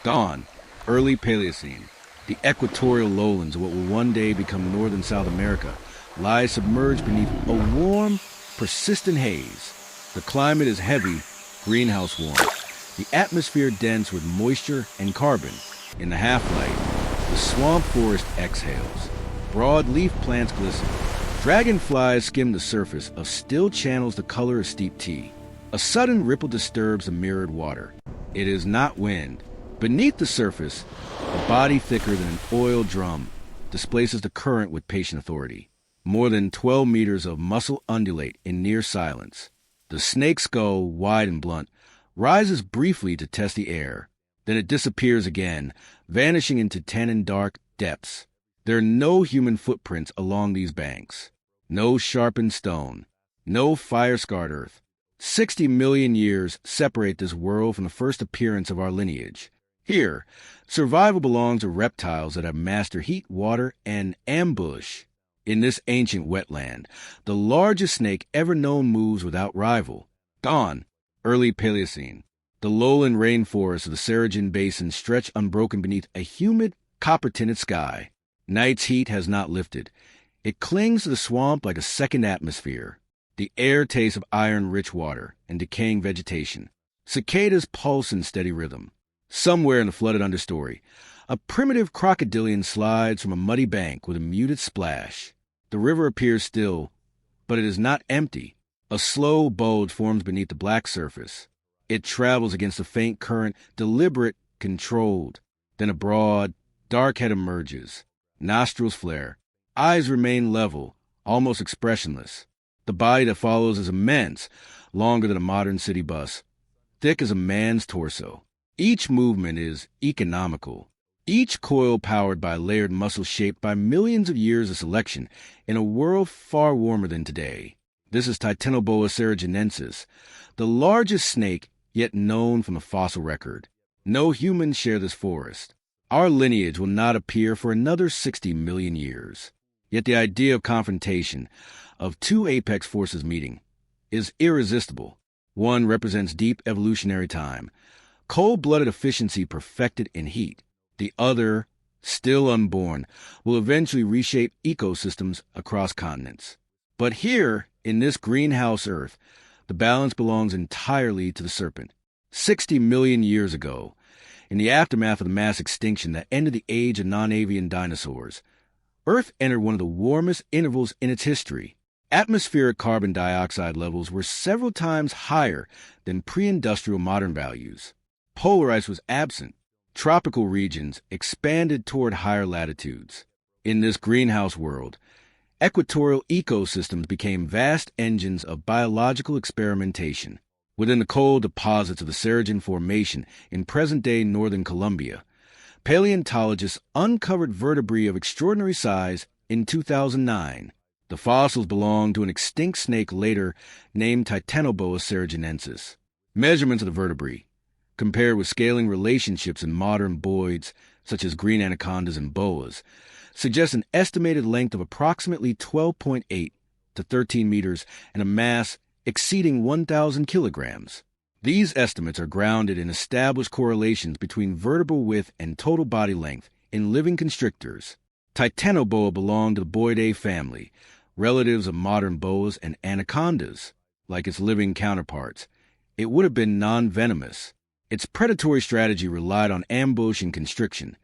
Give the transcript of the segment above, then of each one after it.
Dawn, early Paleocene. The equatorial lowlands of what will one day become northern South America lie submerged beneath a warm, persistent haze. The climate is heavy, greenhouse warm. The atmosphere dense with moisture and carbon. In the half-light, the swamp forest exhales. Broad-leaf plants glisten. Dragonflies skim the surface of still channels the color of steep tea. A sudden ripple disturbs the mirrored water. It is not wind. Beneath the surface, a body thicker than an oil drum displaces the current with patient authority. More than 12 meters of muscle undulate in near silence. The snake skull, wide and blunt, rises briefly to test the air. Then it disappears again, vanishing into tannin-dark depths. There are no human footprints along these banks. No sharpened stone. No fire-scarred earth. 60 million years separate this world from the first appearance of our lineage. Here, survival belongs to reptiles that have mastered heat, water, and ambush. In this ancient wetland, the largest snake ever known moves without rival. Dawn, early Paleocene. The lowland rainforests of the Cerrejon Basin stretch unbroken beneath a humid, copper-tinted sky. Night's heat has not lifted. It clings to the swamp like a second atmosphere. The air tastes of iron-rich water and decaying vegetation. Cicadas pulse in steady rhythm. Somewhere in the flooded understory, a primitive crocodilian slides from a muddy bank with a muted splash. The river appears still, but it is not empty. A slow bulge forms beneath the black surface. It travels against a faint current, deliberate, controlled. Then a broad, dark head emerges. Nostrils flare. Eyes remain level, almost expressionless. The body that follows is immense, longer than a modern city bus, thick as a man's torso. Each movement is economical, each coil powered by layered muscle shaped by millions of years of selection in a world far warmer than today. This is Titanoboa cerrejonensis, the largest snake yet known from the fossil record. No humans share this forest. Our lineage will not appear for another 60 million years. Yet the idea of confrontation, of two apex forces meeting, is irresistible. One represents deep evolutionary time, cold-blooded efficiency perfected in heat. The other, still unborn, will eventually reshape ecosystems across continents. But here, in this greenhouse Earth, the balance belongs entirely to the serpent. 60 million years ago, in the aftermath of the mass extinction that ended the age of non-avian dinosaurs, Earth entered one of the warmest intervals in its history. Atmospheric carbon dioxide levels were several times higher than pre-industrial modern values. Polar ice was absent. Tropical regions expanded toward higher latitudes. In this greenhouse world, equatorial ecosystems became vast engines of biological experimentation. Within the coal deposits of the Cerrejon Formation in present-day northern Colombia, paleontologists uncovered vertebrae of extraordinary size in 2009. The fossils belong to an extinct snake later named Titanoboa cerrejonensis. Measurements of the vertebrae, compared with scaling relationships in modern boids, such as green anacondas and boas, suggest an estimated length of approximately 12.8 to 13 meters and a mass exceeding 1,000 kilograms. These estimates are grounded in established correlations between vertebral width and total body length in living constrictors. Titanoboa belonged to the Boidae family, relatives of modern boas and anacondas. Like its living counterparts, it would have been non-venomous. Its predatory strategy relied on ambush and constriction,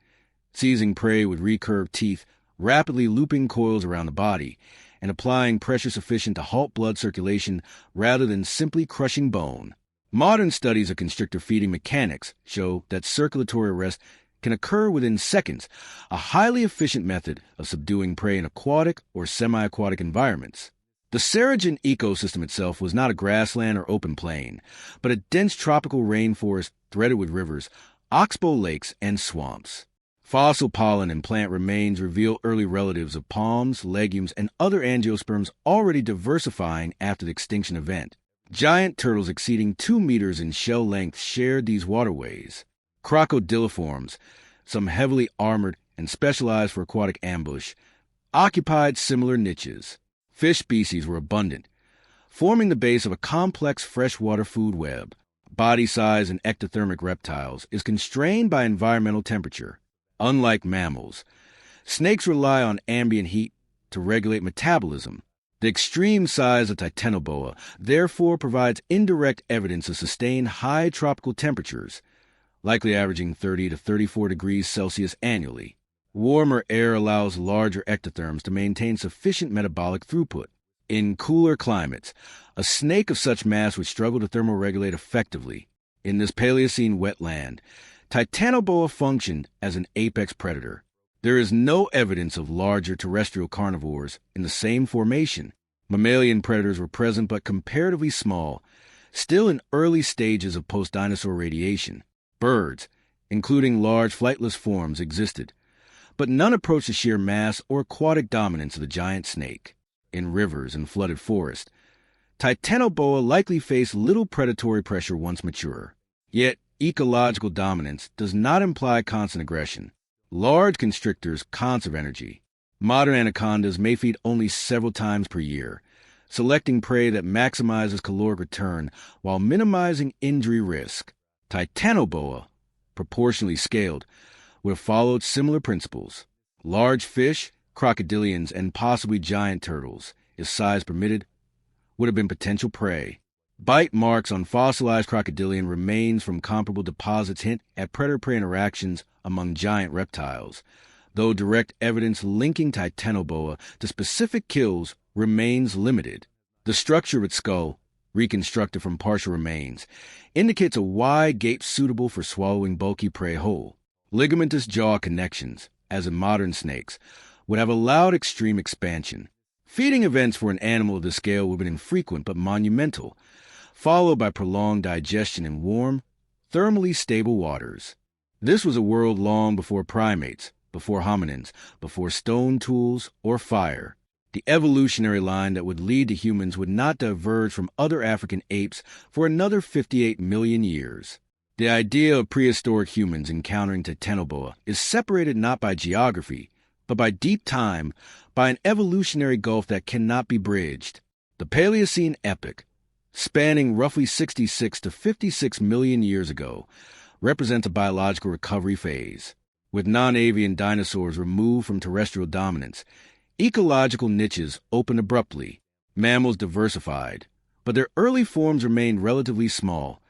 seizing prey with recurved teeth, rapidly looping coils around the body, and applying pressure sufficient to halt blood circulation rather than simply crushing bone. Modern studies of constrictor feeding mechanics show that circulatory arrest can occur within seconds, a highly efficient method of subduing prey in aquatic or semi-aquatic environments. The Cerrejon ecosystem itself was not a grassland or open plain, but a dense tropical rainforest threaded with rivers, oxbow lakes, and swamps. Fossil pollen and plant remains reveal early relatives of palms, legumes, and other angiosperms already diversifying after the extinction event. Giant turtles exceeding 2 meters in shell length shared these waterways. Crocodiliforms, some heavily armored and specialized for aquatic ambush, occupied similar niches. Fish species were abundant, forming the base of a complex freshwater food web. body size in ectothermic reptiles is constrained by environmental temperature. Unlike mammals, snakes rely on ambient heat to regulate metabolism. The extreme size of Titanoboa therefore provides indirect evidence of sustained high tropical temperatures, likely averaging 30 to 34 degrees Celsius annually. Warmer air allows larger ectotherms to maintain sufficient metabolic throughput. In cooler climates, a snake of such mass would struggle to thermoregulate effectively. In this Paleocene wetland, Titanoboa functioned as an apex predator. There is no evidence of larger terrestrial carnivores in the same formation. Mammalian predators were present but comparatively small, still in early stages of post-dinosaur radiation. Birds, including large flightless forms, existed, but none approached the sheer mass or aquatic dominance of the giant snake. In rivers and flooded forests, Titanoboa likely faced little predatory pressure once mature. Yet, ecological dominance does not imply constant aggression. Large constrictors conserve energy. Modern anacondas may feed only several times per year, selecting prey that maximizes caloric return while minimizing injury risk. Titanoboa, proportionally scaled, would have followed similar principles. Large fish, crocodilians, and possibly giant turtles, if size permitted, would have been potential prey. Bite marks on fossilized crocodilian remains from comparable deposits hint at predator-prey interactions among giant reptiles, though direct evidence linking Titanoboa to specific kills remains limited. The structure of its skull, reconstructed from partial remains, indicates a wide gape suitable for swallowing bulky prey whole. Ligamentous jaw connections, as in modern snakes, would have allowed extreme expansion. Feeding events for an animal of this scale would have been infrequent but monumental, followed by prolonged digestion in warm, thermally stable waters. This was a world long before primates, before hominins, before stone tools or fire. The evolutionary line that would lead to humans would not diverge from other African apes for another 58 million years. The idea of prehistoric humans encountering Titanoboa is separated not by geography, but by deep time, by an evolutionary gulf that cannot be bridged. The Paleocene epoch, spanning roughly 66 to 56 million years ago, represents a biological recovery phase. With non-avian dinosaurs removed from terrestrial dominance, ecological niches opened abruptly. Mammals diversified, but their early forms remained relatively small,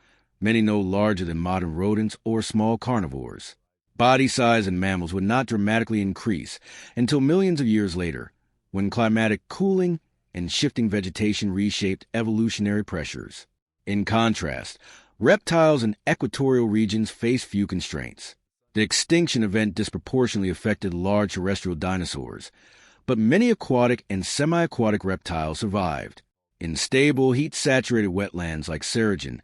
many no larger than modern rodents or small carnivores. Body size in mammals would not dramatically increase until millions of years later, when climatic cooling and shifting vegetation reshaped evolutionary pressures. In contrast, reptiles in equatorial regions face few constraints. The extinction event disproportionately affected large terrestrial dinosaurs, but many aquatic and semi-aquatic reptiles survived. In stable, heat-saturated wetlands like cerrejon,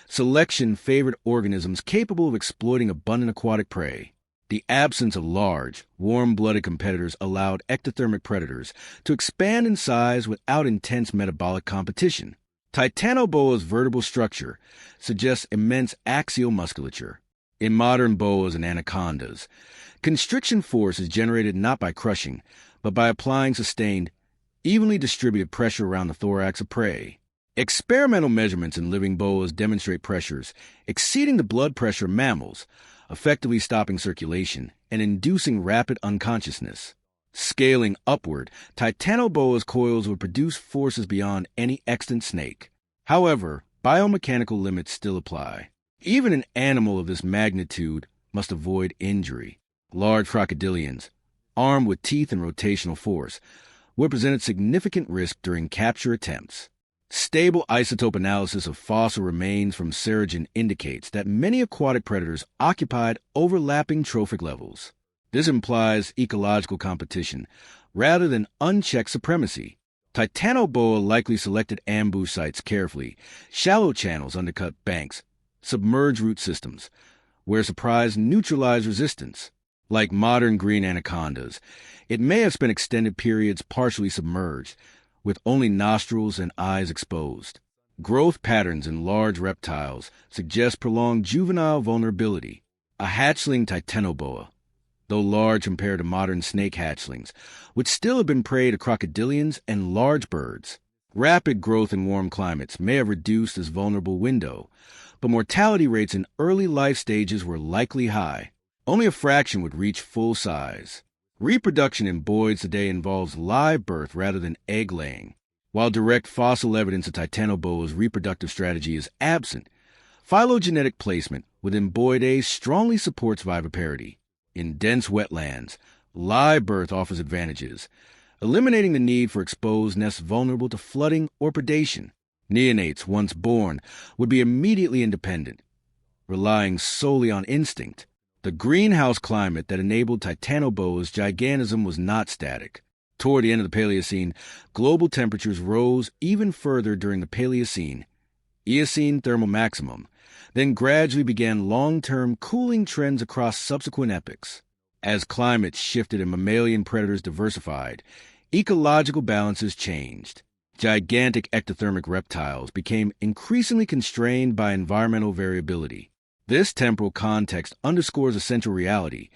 selection favored organisms capable of exploiting abundant aquatic prey. The absence of large, warm-blooded competitors allowed ectothermic predators to expand in size without intense metabolic competition. Titanoboa's vertebral structure suggests immense axial musculature. In modern boas and anacondas, constriction force is generated not by crushing, but by applying sustained, evenly distributed pressure around the thorax of prey. Experimental measurements in living boas demonstrate pressures exceeding the blood pressure of mammals, effectively stopping circulation and inducing rapid unconsciousness. Scaling upward, Titanoboa's coils would produce forces beyond any extant snake. However, biomechanical limits still apply. Even an animal of this magnitude must avoid injury. Large crocodilians, armed with teeth and rotational force, would present significant risk during capture attempts. Stable isotope analysis of fossil remains from cerrejon indicates that many aquatic predators occupied overlapping trophic levels. This implies ecological competition rather than unchecked supremacy. Titanoboa likely selected ambush sites carefully. Shallow channels undercut banks, submerged root systems, where surprise neutralized resistance. Like modern green anacondas, it may have spent extended periods partially submerged, with only nostrils and eyes exposed. Growth patterns in large reptiles suggest prolonged juvenile vulnerability. A hatchling Titanoboa, though large compared to modern snake hatchlings, would still have been prey to crocodilians and large birds. Rapid growth in warm climates may have reduced this vulnerable window, but mortality rates in early life stages were likely high. Only a fraction would reach full size. Reproduction in boids today involves live birth rather than egg laying. While direct fossil evidence of Titanoboa's reproductive strategy is absent, phylogenetic placement within boidae strongly supports viviparity. In dense wetlands, live birth offers advantages, eliminating the need for exposed nests vulnerable to flooding or predation. Neonates, once born, would be immediately independent, relying solely on instinct. The greenhouse climate that enabled Titanoboa's gigantism was not static. Toward the end of the Paleocene, global temperatures rose even further during the Paleocene, Eocene thermal maximum, then gradually began long-term cooling trends across subsequent epochs. As climates shifted and mammalian predators diversified, ecological balances changed. Gigantic ectothermic reptiles became increasingly constrained by environmental variability. This temporal context underscores a central reality.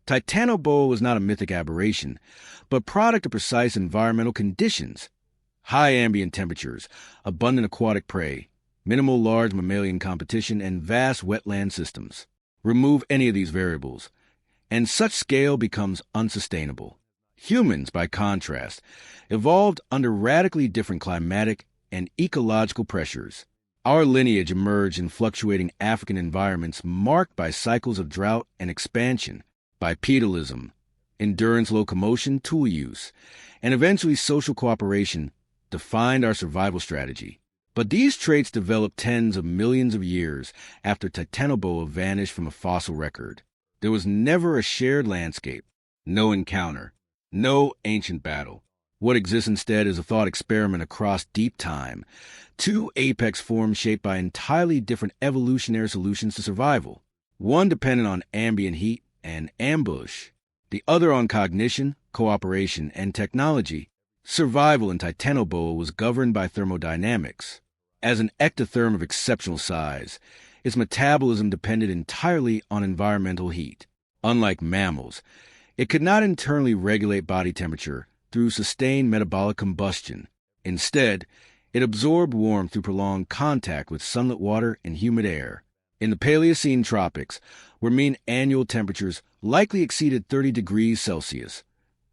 Titanoboa was not a mythic aberration, but product of precise environmental conditions. High ambient temperatures, abundant aquatic prey, minimal large mammalian competition, and vast wetland systems. Remove any of these variables, and such scale becomes unsustainable. Humans, by contrast, evolved under radically different climatic and ecological pressures. Our lineage emerged in fluctuating African environments marked by cycles of drought and expansion, bipedalism, endurance locomotion, tool use, and eventually social cooperation defined our survival strategy. But these traits developed tens of millions of years after Titanoboa vanished from a fossil record. There was never a shared landscape, no encounter, no ancient battle. What exists instead is a thought experiment across deep time. Two apex forms shaped by entirely different evolutionary solutions to survival. One dependent on ambient heat and ambush, the other on cognition, cooperation, and technology. Survival in Titanoboa was governed by thermodynamics. As an ectotherm of exceptional size, its metabolism depended entirely on environmental heat. Unlike mammals, it could not internally regulate body temperature through sustained metabolic combustion. Instead, it absorbed warmth through prolonged contact with sunlit water and humid air. In the Paleocene tropics, where mean annual temperatures likely exceeded 30 degrees Celsius,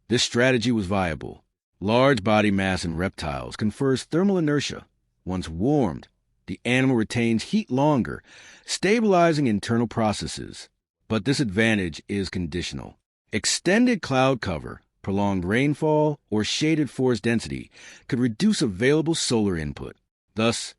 this strategy was viable. Large body mass in reptiles confers thermal inertia. Once warmed, the animal retains heat longer, stabilizing internal processes. But this advantage is conditional. Extended cloud cover, prolonged rainfall, or shaded forest density could reduce available solar input. Thus,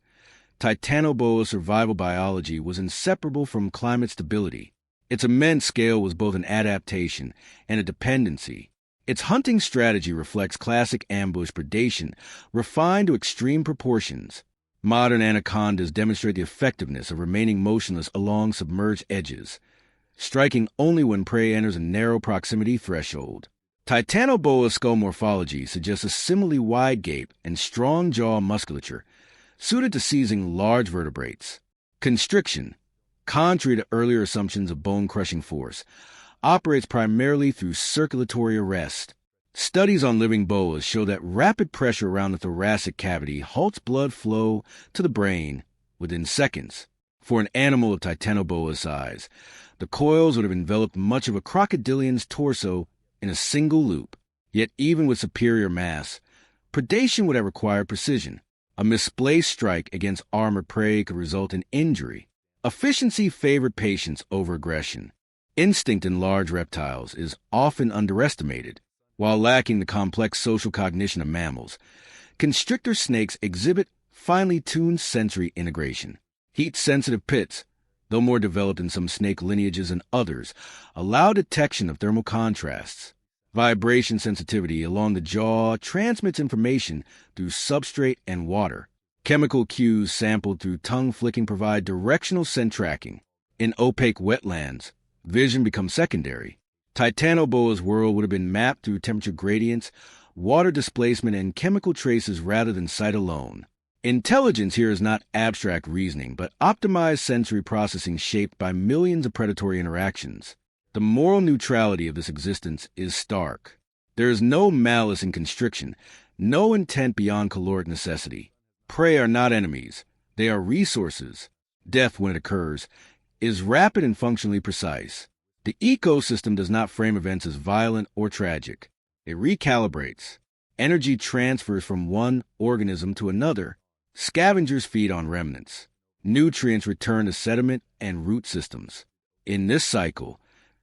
Titanoboa's survival biology was inseparable from climate stability. Its immense scale was both an adaptation and a dependency. Its hunting strategy reflects classic ambush predation refined to extreme proportions. Modern anacondas demonstrate the effectiveness of remaining motionless along submerged edges, striking only when prey enters a narrow proximity threshold. Titanoboa's skull morphology suggests a similarly wide gape and strong jaw musculature, suited to seizing large vertebrates. Constriction, contrary to earlier assumptions of bone-crushing force, operates primarily through circulatory arrest. Studies on living boas show that rapid pressure around the thoracic cavity halts blood flow to the brain within seconds. For an animal of Titanoboa's size, the coils would have enveloped much of a crocodilian's torso in a single loop. Yet even with superior mass, predation would have required precision. A misplaced strike against armored prey could result in injury. Efficiency favored patience over aggression. Instinct in large reptiles is often underestimated. While lacking the complex social cognition of mammals, constrictor snakes exhibit finely tuned sensory integration. Heat-sensitive pits, though more developed in some snake lineages than others, allow detection of thermal contrasts. Vibration sensitivity along the jaw transmits information through substrate and water. Chemical cues sampled through tongue flicking provide directional scent tracking. In opaque wetlands, vision becomes secondary. Titanoboa's world would have been mapped through temperature gradients, water displacement, and chemical traces rather than sight alone. Intelligence here is not abstract reasoning, but optimized sensory processing shaped by millions of predatory interactions. The moral neutrality of this existence is stark. There is no malice in constriction, no intent beyond caloric necessity. Prey are not enemies, they are resources. Death, when it occurs, is rapid and functionally precise. The ecosystem does not frame events as violent or tragic. It recalibrates. Energy transfers from one organism to another. Scavengers feed on remnants. Nutrients return to sediment and root systems. In this cycle,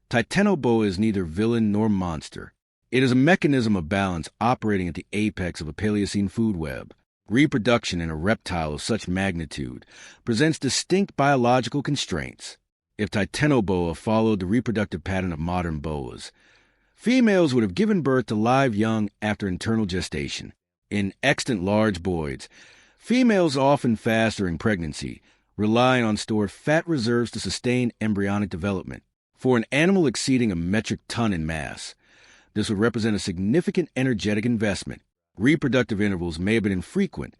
Titanoboa is neither villain nor monster. It is a mechanism of balance operating at the apex of a Paleocene food web. Reproduction in a reptile of such magnitude presents distinct biological constraints. If Titanoboa followed the reproductive pattern of modern boas, females would have given birth to live young after internal gestation. In extant large boids, females often fast during pregnancy, relying on stored fat reserves to sustain embryonic development. For an animal exceeding a metric ton in mass, this would represent a significant energetic investment. Reproductive intervals may have been infrequent,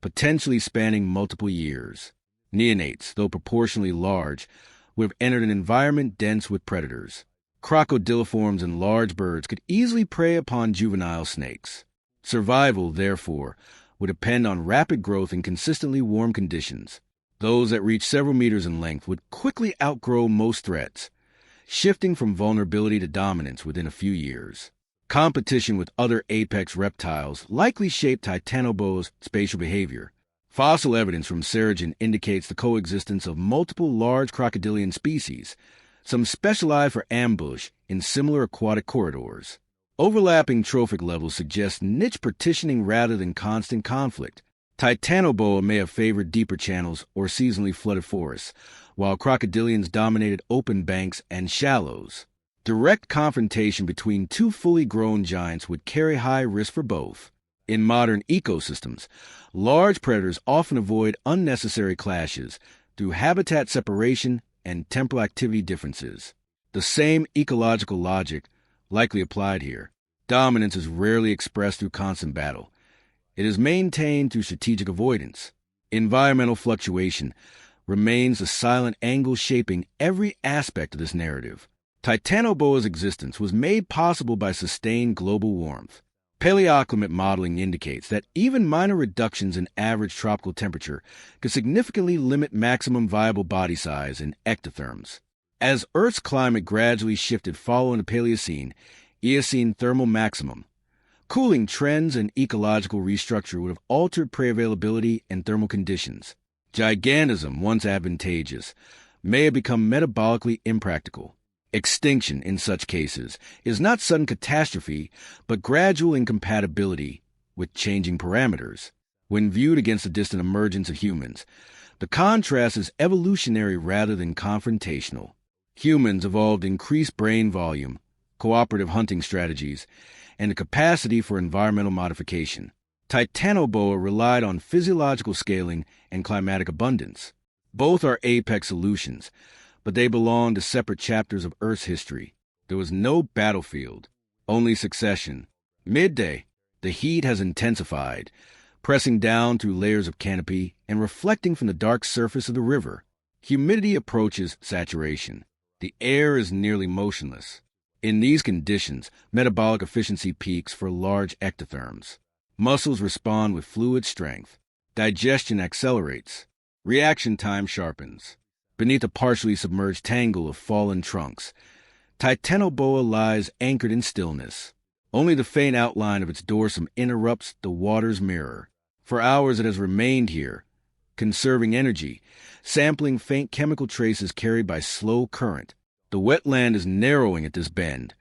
potentially spanning multiple years. Neonates, though proportionally large, would have entered an environment dense with predators. Crocodiliforms and large birds could easily prey upon juvenile snakes. Survival, therefore, would depend on rapid growth in consistently warm conditions. Those that reach several meters in length would quickly outgrow most threats, shifting from vulnerability to dominance within a few years. Competition with other apex reptiles likely shaped Titanoboa's spatial behavior. Fossil evidence from Cerrejon indicates the coexistence of multiple large crocodilian species, some specialized for ambush in similar aquatic corridors. Overlapping trophic levels suggest niche partitioning rather than constant conflict. Titanoboa may have favored deeper channels or seasonally flooded forests, while crocodilians dominated open banks and shallows. Direct confrontation between two fully grown giants would carry high risk for both. In modern ecosystems, large predators often avoid unnecessary clashes through habitat separation and temporal activity differences. The same ecological logic likely applied here. Dominance is rarely expressed through constant battle. It is maintained through strategic avoidance. Environmental fluctuation remains the silent angle shaping every aspect of this narrative. Titanoboa's existence was made possible by sustained global warmth. Paleoclimate modeling indicates that even minor reductions in average tropical temperature could significantly limit maximum viable body size in ectotherms. As Earth's climate gradually shifted following the Paleocene, Eocene thermal maximum, cooling trends and ecological restructure would have altered prey availability and thermal conditions. Gigantism, once advantageous, may have become metabolically impractical. Extinction, in such cases, is not sudden catastrophe, but gradual incompatibility with changing parameters. When viewed against the distant emergence of humans, the contrast is evolutionary rather than confrontational. Humans evolved increased brain volume, cooperative hunting strategies, and a capacity for environmental modification. Titanoboa relied on physiological scaling and climatic abundance. Both are apex solutions, but they belong to separate chapters of Earth's history. There was no battlefield, only succession. Midday, the heat has intensified, pressing down through layers of canopy and reflecting from the dark surface of the river. Humidity approaches saturation. The air is nearly motionless. In these conditions, metabolic efficiency peaks for large ectotherms. Muscles respond with fluid strength. Digestion accelerates. Reaction time sharpens. Beneath a partially submerged tangle of fallen trunks, Titanoboa lies anchored in stillness. Only the faint outline of its dorsum interrupts the water's mirror. For hours it has remained here, conserving energy, sampling faint chemical traces carried by slow current. The wetland is narrowing at this bend,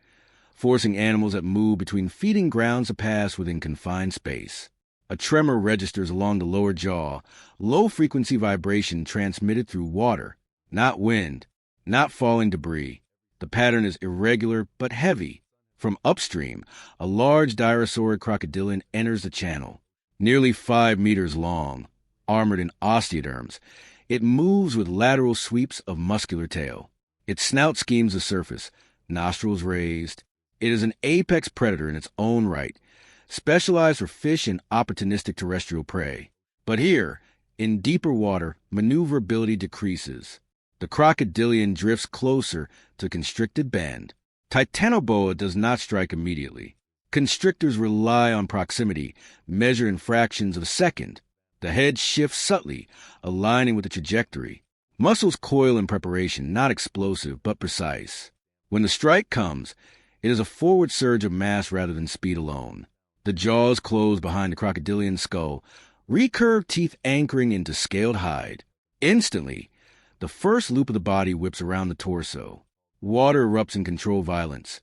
forcing animals that move between feeding grounds to pass within confined space. A tremor registers along the lower jaw, low-frequency vibration transmitted through water, not wind, not falling debris. The pattern is irregular but heavy. From upstream, a large diarrhosaurid crocodilian enters the channel. Nearly 5 meters long, armored in osteoderms, it moves with lateral sweeps of muscular tail. Its snout schemes the surface, nostrils raised. It is an apex predator in its own right, specialized for fish and opportunistic terrestrial prey. But here, in deeper water, maneuverability decreases. The crocodilian drifts closer to constricted band. Titanoboa does not strike immediately. Constrictors rely on proximity, measured in fractions of a second. The head shifts subtly, aligning with the trajectory. Muscles coil in preparation, not explosive, but precise. When the strike comes, it is a forward surge of mass rather than speed alone. The jaws close behind the crocodilian skull, recurved teeth anchoring into scaled hide. Instantly, the first loop of the body whips around the torso. Water erupts in controlled violence.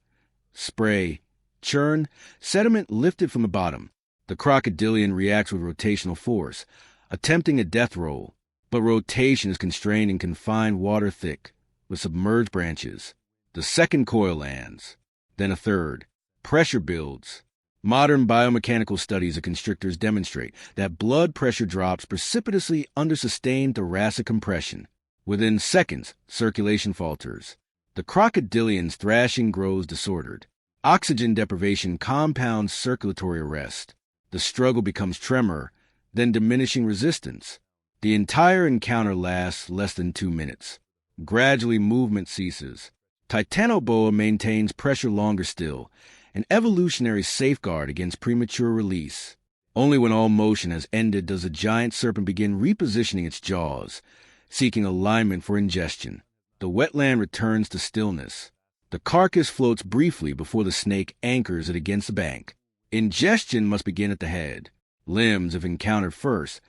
Spray, churn, sediment lifted from the bottom. The crocodilian reacts with rotational force, attempting a death roll, but rotation is constrained and confined water thick, with submerged branches. The second coil lands, then a third. Pressure builds. Modern biomechanical studies of constrictors demonstrate that blood pressure drops precipitously under sustained thoracic compression. Within seconds, circulation falters. The crocodilian's thrashing grows disordered. Oxygen deprivation compounds circulatory arrest. The struggle becomes tremor, then diminishing resistance. The entire encounter lasts less than 2 minutes. Gradually, movement ceases. Titanoboa maintains pressure longer still, an evolutionary safeguard against premature release. Only when all motion has ended does the giant serpent begin repositioning its jaws, seeking alignment for ingestion. The wetland returns to stillness. The carcass floats briefly before the snake anchors it against the bank. Ingestion must begin at the head. Limbs, if encountered first,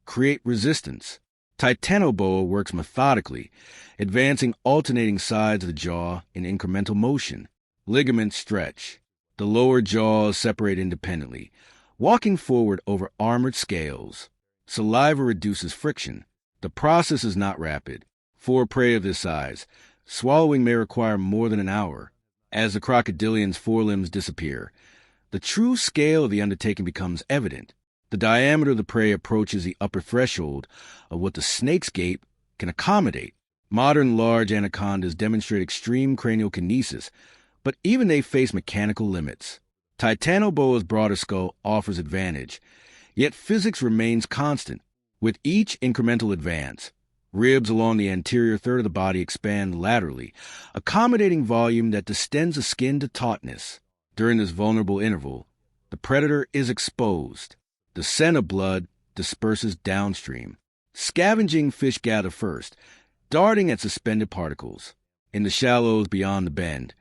create resistance. Titanoboa works methodically, advancing alternating sides of the jaw in incremental motion. Ligaments stretch. The lower jaws separate independently, walking forward over armored scales. Saliva reduces friction. The process is not rapid. For prey of this size, swallowing may require more than an hour. As the crocodilian's forelimbs disappear, the true scale of the undertaking becomes evident. The diameter of the prey approaches the upper threshold of what the snake's gape can accommodate. Modern large anacondas demonstrate extreme cranial kinesis, but even they face mechanical limits. Titanoboa's broader skull offers advantage, yet physics remains constant. With each incremental advance, ribs along the anterior third of the body expand laterally, accommodating volume that distends the skin to tautness. During this vulnerable interval, the predator is exposed. The scent of blood disperses downstream. Scavenging fish gather first, darting at suspended particles. In the shallows beyond the bend,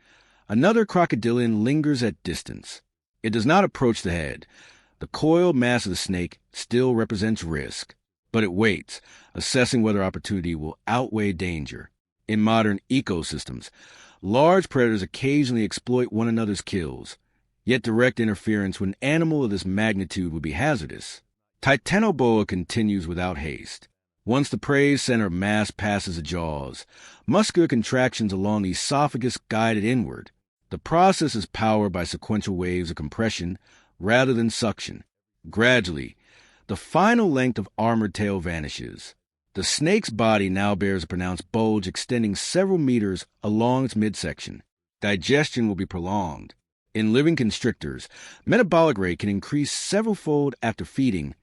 another crocodilian lingers at distance. It does not approach the head. The coiled mass of the snake still represents risk, but it waits, assessing whether opportunity will outweigh danger. In modern ecosystems, large predators occasionally exploit one another's kills, yet direct interference with an animal of this magnitude would be hazardous. Titanoboa continues without haste. Once the prey's center of mass passes the jaws, muscular contractions along the esophagus guide it inward. The process is powered by sequential waves of compression rather than suction. Gradually, the final length of armored tail vanishes. The snake's body now bears a pronounced bulge extending several meters along its midsection. Digestion will be prolonged. In living constrictors, metabolic rate can increase several-fold after feeding,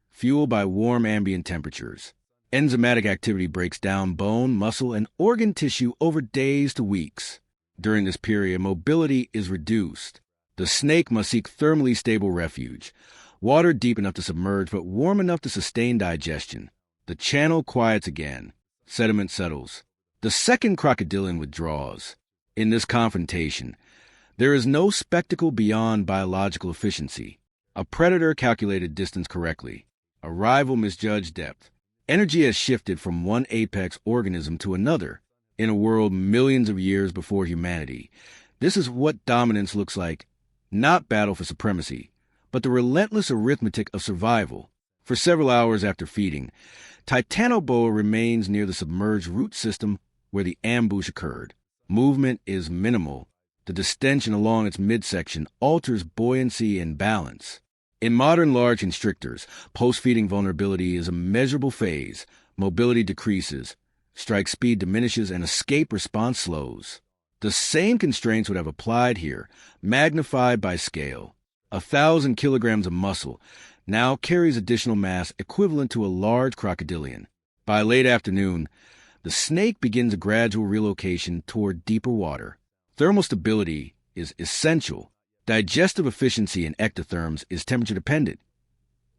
fueled by warm ambient temperatures. Enzymatic activity breaks down bone, muscle, and organ tissue over days to weeks. During this period, mobility is reduced. The snake must seek thermally stable refuge, water deep enough to submerge but warm enough to sustain digestion. The channel quiets again. Sediment settles. The second crocodilian withdraws. In this confrontation, there is no spectacle beyond biological efficiency. A predator calculated distance correctly. A rival misjudged depth. Energy has shifted from one apex organism to another. In a world millions of years before humanity, this is what dominance looks like. Not battle for supremacy, but the relentless arithmetic of survival. For several hours after feeding, Titanoboa remains near the submerged root system where the ambush occurred. Movement is minimal. The distension along its midsection alters buoyancy and balance. In modern large constrictors, post-feeding vulnerability is a measurable phase. Mobility decreases, strike speed diminishes, and escape response slows. The same constraints would have applied here, magnified by scale. 1,000 kilograms of muscle now carries additional mass equivalent to a large crocodilian. By late afternoon, the snake begins a gradual relocation toward deeper water. Thermal stability is essential. Digestive efficiency in ectotherms is temperature dependent.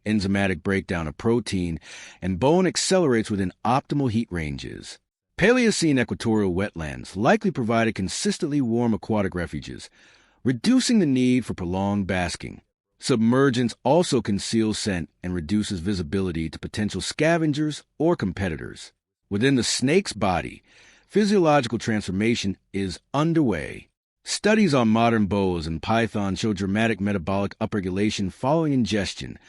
enzymatic breakdown of protein, and bone accelerates within optimal heat ranges. Paleocene equatorial wetlands likely provided consistently warm aquatic refuges, reducing the need for prolonged basking. Submergence also conceals scent and reduces visibility to potential scavengers or competitors. Within the snake's body, physiological transformation is underway. Studies on modern boas and pythons show dramatic metabolic upregulation following ingestion.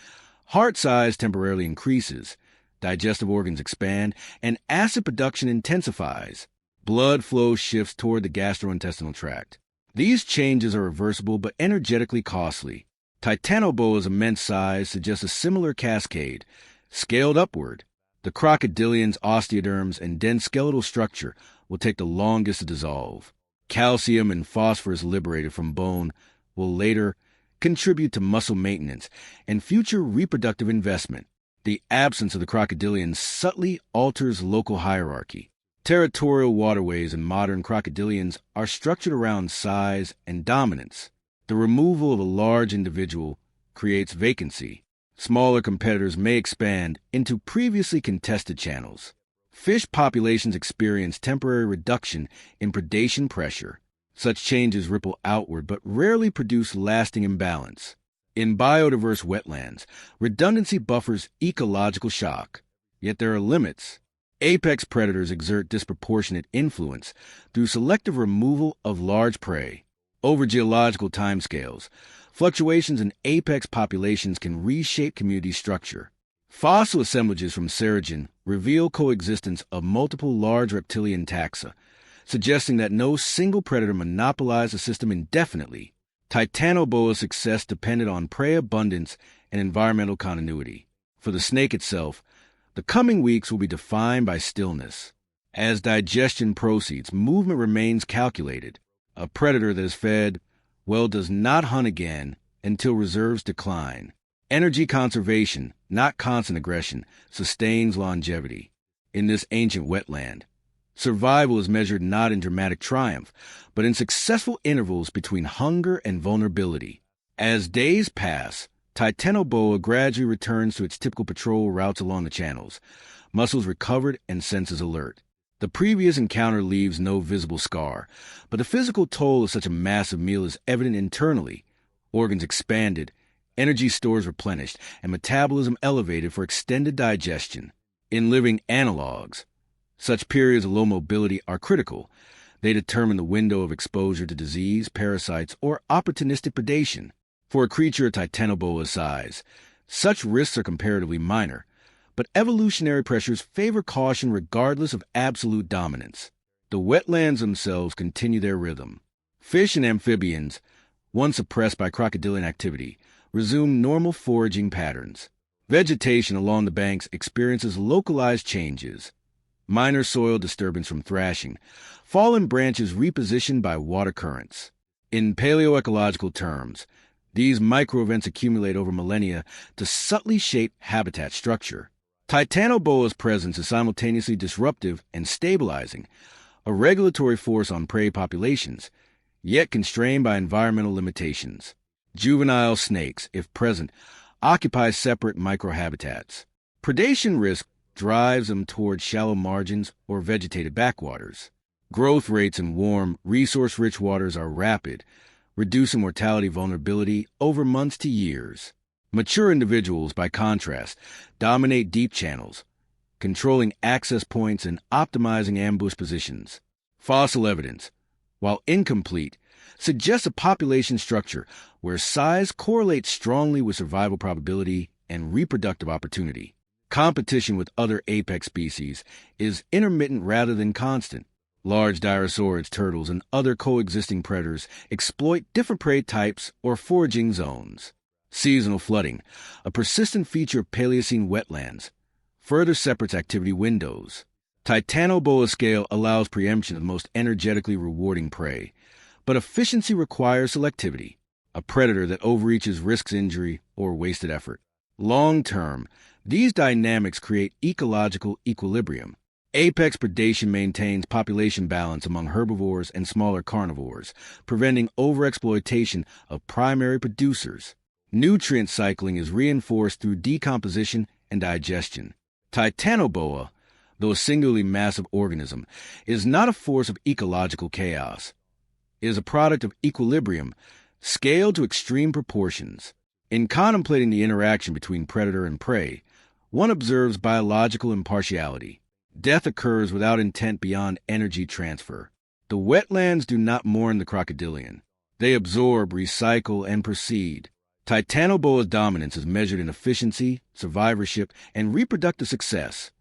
Heart size temporarily increases, digestive organs expand, and acid production intensifies. Blood flow shifts toward the gastrointestinal tract. These changes are reversible but energetically costly. Titanoboa's immense size suggests a similar cascade, scaled upward. The crocodilian's osteoderms and dense skeletal structure will take the longest to dissolve. Calcium and phosphorus liberated from bone will later contribute to muscle maintenance and future reproductive investment. The absence of the crocodilian subtly alters local hierarchy. Territorial waterways in modern crocodilians are structured around size and dominance. The removal of a large individual creates vacancy. Smaller competitors may expand into previously contested channels. Fish populations experience temporary reduction in predation pressure. Such changes ripple outward but rarely produce lasting imbalance. In biodiverse wetlands, redundancy buffers ecological shock. Yet there are limits. Apex predators exert disproportionate influence through selective removal of large prey. Over geological timescales, fluctuations in apex populations can reshape community structure. Fossil assemblages from Cerrejon reveal coexistence of multiple large reptilian taxa, suggesting that no single predator monopolized the system indefinitely. Titanoboa's success depended on prey abundance and environmental continuity. For the snake itself, the coming weeks will be defined by stillness. As digestion proceeds, movement remains calculated. A predator that is fed well does not hunt again until reserves decline. Energy conservation, not constant aggression, sustains longevity. In this ancient wetland, survival is measured not in dramatic triumph, but in successful intervals between hunger and vulnerability. As days pass, Titanoboa gradually returns to its typical patrol routes along the channels, muscles recovered and senses alert. The previous encounter leaves no visible scar, but the physical toll of such a massive meal is evident internally. Organs expanded, energy stores replenished, and metabolism elevated for extended digestion. In living analogs, such periods of low mobility are critical. They determine the window of exposure to disease, parasites, or opportunistic predation. For a creature of Titanoboa's size, such risks are comparatively minor, but evolutionary pressures favor caution regardless of absolute dominance. The wetlands themselves continue their rhythm. Fish and amphibians, once suppressed by crocodilian activity, resume normal foraging patterns. Vegetation along the banks experiences localized changes. Minor soil disturbance from thrashing, fallen branches repositioned by water currents. In paleoecological terms, these microevents accumulate over millennia to subtly shape habitat structure. Titanoboa's presence is simultaneously disruptive and stabilizing, a regulatory force on prey populations, yet constrained by environmental limitations. Juvenile snakes, if present, occupy separate microhabitats. Predation risk drives them toward shallow margins or vegetated backwaters. Growth rates in warm, resource-rich waters are rapid, reducing mortality vulnerability over months to years. Mature individuals, by contrast, dominate deep channels, controlling access points and optimizing ambush positions. Fossil evidence, while incomplete, suggests a population structure where size correlates strongly with survival probability and reproductive opportunity. Competition with other apex species is intermittent rather than constant. Large dinosaurs, turtles, and other coexisting predators exploit different prey types or foraging zones. Seasonal flooding, a persistent feature of Paleocene wetlands, further separates activity windows. Titanoboa scale allows preemption of the most energetically rewarding prey, but efficiency requires selectivity. A predator that overreaches risks injury or wasted effort. Long-term, these dynamics create ecological equilibrium. Apex predation maintains population balance among herbivores and smaller carnivores, preventing overexploitation of primary producers. Nutrient cycling is reinforced through decomposition and digestion. Titanoboa, though a singularly massive organism, is not a force of ecological chaos. It is a product of equilibrium, scaled to extreme proportions. In contemplating the interaction between predator and prey, one observes biological impartiality. Death occurs without intent beyond energy transfer. The wetlands do not mourn the crocodilian. They absorb, recycle, and proceed. Titanoboa's dominance is measured in efficiency, survivorship, and reproductive success,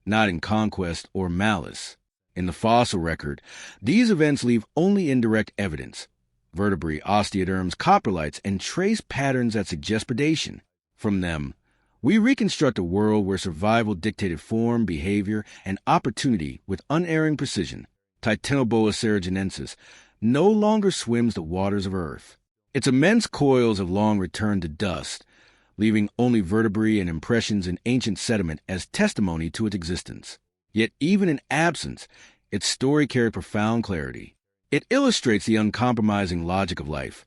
not in conquest or malice. In the fossil record, these events leave only indirect evidence: vertebrae, osteoderms, coprolites, and trace patterns that suggest predation. From them, we reconstruct a world where survival dictated form, behavior, and opportunity with unerring precision. Titanoboa cerrejonensis no longer swims the waters of Earth. Its immense coils have long returned to dust, leaving only vertebrae and impressions in ancient sediment as testimony to its existence. Yet even in absence, its story carried profound clarity. It illustrates the uncompromising logic of life.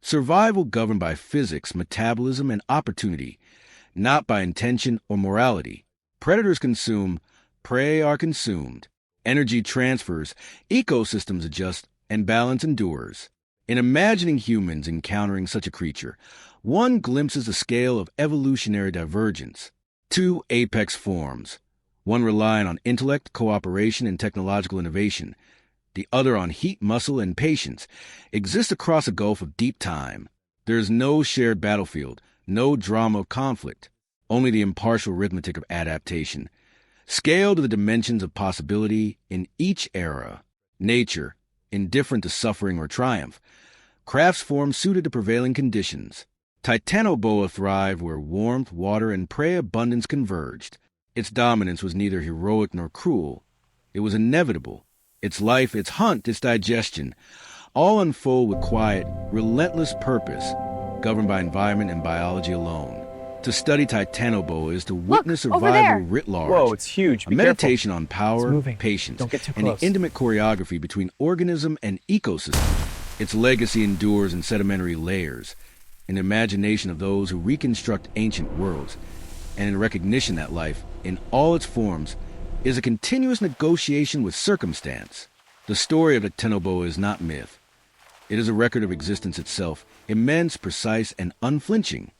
Survival governed by physics, metabolism, and opportunity, not by intention or morality. Predators consume, prey are consumed. Energy transfers, ecosystems adjust, and balance endures. In imagining humans encountering such a creature, one glimpses the scale of evolutionary divergence. Two apex forms, one relying on intellect, cooperation, and technological innovation, the other on heat, muscle, and patience, exist across a gulf of deep time. There is no shared battlefield, no drama of conflict, only the impartial arithmetic of adaptation, scaled to the dimensions of possibility in each era. Nature, indifferent to suffering or triumph, crafts forms suited to prevailing conditions. Titanoboa thrived where warmth, water, and prey abundance converged. Its dominance was neither heroic nor cruel. It was inevitable. Its life, its hunt, its digestion, all unfold with quiet, relentless purpose, governed by environment and biology alone. To study Titanoboa is to witness survival writ large. Whoa, it's huge. A meditation on power, patience, Don't get too and close. the intimate choreography between organism and ecosystem. Its legacy endures in sedimentary layers, in the imagination of those who reconstruct ancient worlds, and in recognition that life, in all its forms, is a continuous negotiation with circumstance. The story of the Titanoboa is not myth. It is a record of existence itself, immense, precise, and unflinching.